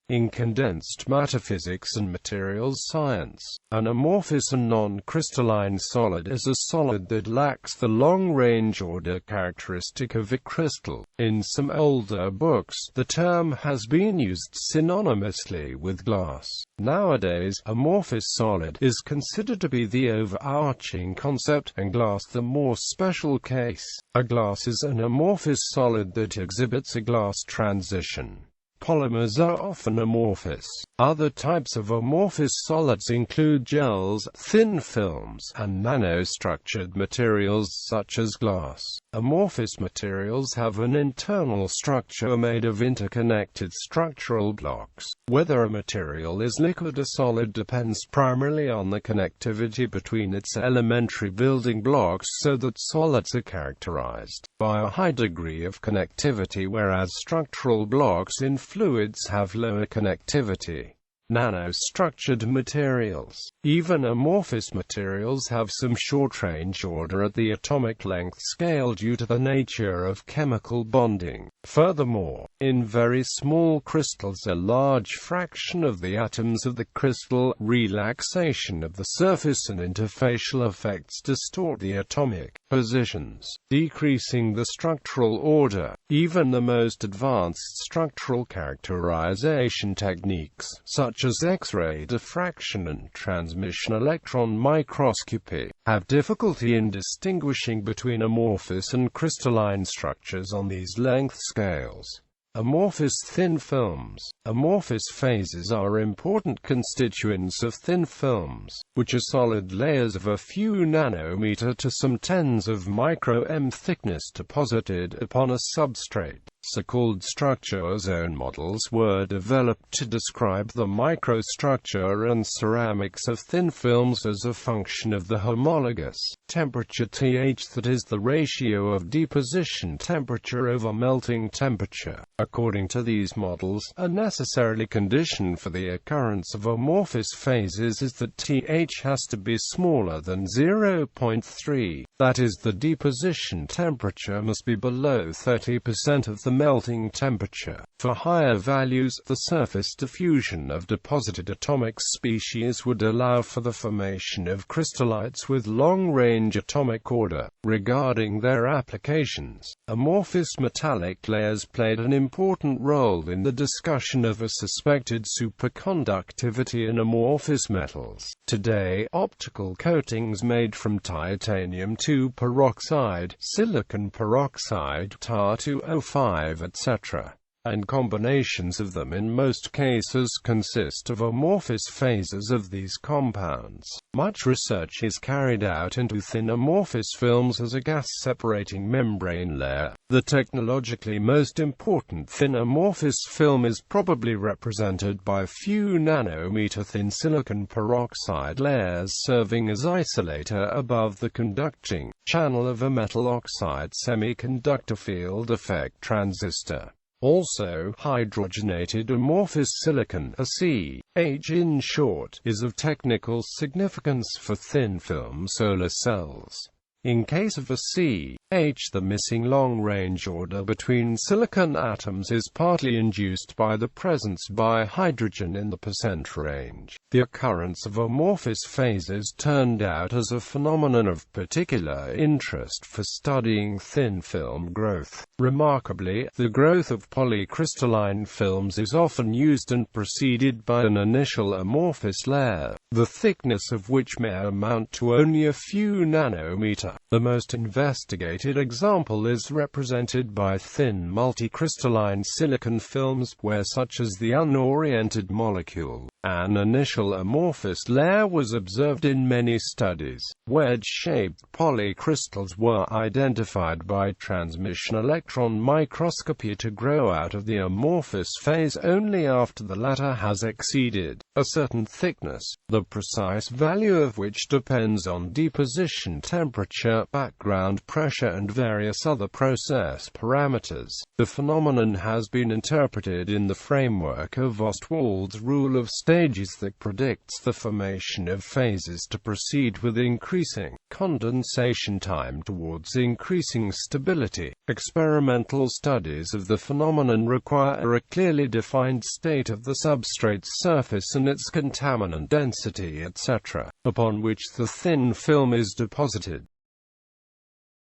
In condensed matter physics and materials science, an amorphous and non-crystalline solid is a solid that lacks the long-range order characteristic of a crystal. In some older books, the term has been used synonymously with glass. Nowadays, amorphous solid is considered to be the overarching concept, and glass the more special case. A glass is an amorphous solid that exhibits a glass transition. Polymers are often amorphous. Other types of amorphous solids include gels, thin films, and nanostructured materials such as glass. Amorphous materials have an internal structure made of interconnected structural blocks. Whether a material is liquid or solid depends primarily on the connectivity between its elementary building blocks, so that solids are characterized by a high degree of connectivity, whereas structural blocks in fluids have lower connectivity. Nanostructured materials. Even amorphous materials have some short-range order at the atomic length scale due to the nature of chemical bonding. Furthermore, in very small crystals, a large fraction of the atoms of the crystal, relaxation of the surface and interfacial effects distort the atomic positions, decreasing the structural order. Even the most advanced structural characterization techniques, such as X-ray diffraction and transmission electron microscopy, have difficulty in distinguishing between amorphous and crystalline structures on these length scales. Amorphous thin films. Amorphous phases are important constituents of thin films, which are solid layers of a few nanometer to some tens of micro-m thickness deposited upon a substrate. So-called structure zone models were developed to describe the microstructure and ceramics of thin films as a function of the homologous temperature Th, that is, the ratio of deposition temperature over melting temperature. According to these models, a necessary condition for the occurrence of amorphous phases is that Th has to be smaller than 0.3, that is, the deposition temperature must be below 30% of the melting temperature. For higher values, the surface diffusion of deposited atomic species would allow for the formation of crystallites with long-range atomic order. Regarding their applications, amorphous metallic layers played an important role in the discussion of a suspected superconductivity in amorphous metals. Today, optical coatings made from titanium 2 peroxide, silicon peroxide, tar-205, etc., and combinations of them in most cases consist of amorphous phases of these compounds. Much research is carried out into thin amorphous films as a gas-separating membrane layer. The technologically most important thin amorphous film is probably represented by few nanometer thin silicon peroxide layers serving as isolator above the conducting channel of a metal oxide semiconductor field effect transistor. Also, hydrogenated amorphous silicon, ACH in short, is of technical significance for thin-film solar cells. In case of ACH, the missing long-range order between silicon atoms is partly induced by the presence by hydrogen in the percent range. The occurrence of amorphous phases turned out as a phenomenon of particular interest for studying thin film growth. Remarkably, the growth of polycrystalline films is often used and preceded by an initial amorphous layer, the thickness of which may amount to only a few nanometer. The most investigated example is represented by thin multicrystalline silicon films, where, such as the unoriented molecule, an initial amorphous layer was observed in many studies. Wedge-shaped polycrystals were identified by transmission electron microscopy to grow out of the amorphous phase only after the latter has exceeded a certain thickness, the precise value of which depends on deposition temperature, background pressure, and various other process parameters. The phenomenon has been interpreted in the framework of Ostwald's rule of state stages that predicts the formation of phases to proceed with increasing condensation time towards increasing stability. Experimental studies of the phenomenon require a clearly defined state of the substrate's surface and its contaminant density, etc., upon which the thin film is deposited.